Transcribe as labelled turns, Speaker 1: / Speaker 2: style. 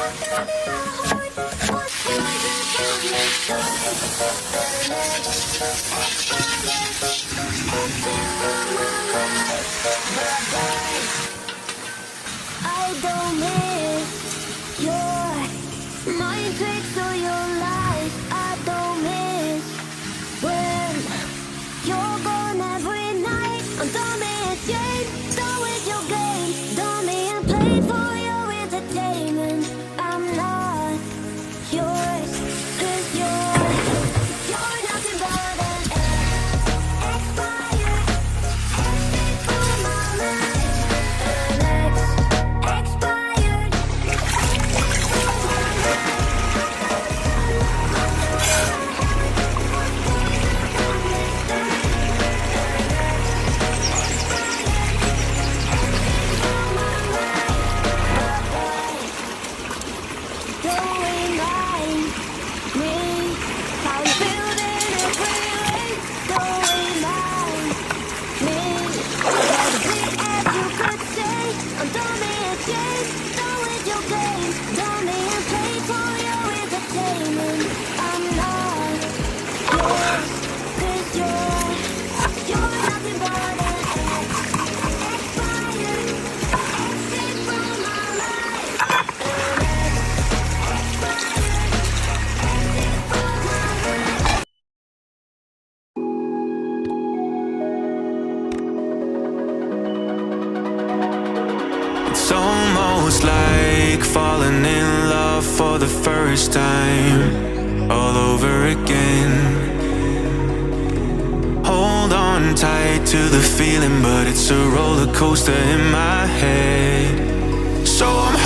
Speaker 1: I don't miss your mind tricks or your lies. I don't miss when you're gone every night. I'm done with Jane, done with your games, done me and played for your entertainment. I'm not yours, 'cause you're nothing but an expired exit from my life. An expired exit from my Don't remind me how you feel in every way. Don't remind me all the BS you could say. I'm done being chased, done with your games, done being played for your entertainment. I'm not yours, 'cause you're nothing but an expired exit from my life.
Speaker 2: It's almost like falling in love for the first time, all over again. Hold on tight to the feeling, but it's a roller coaster in my head. So I'm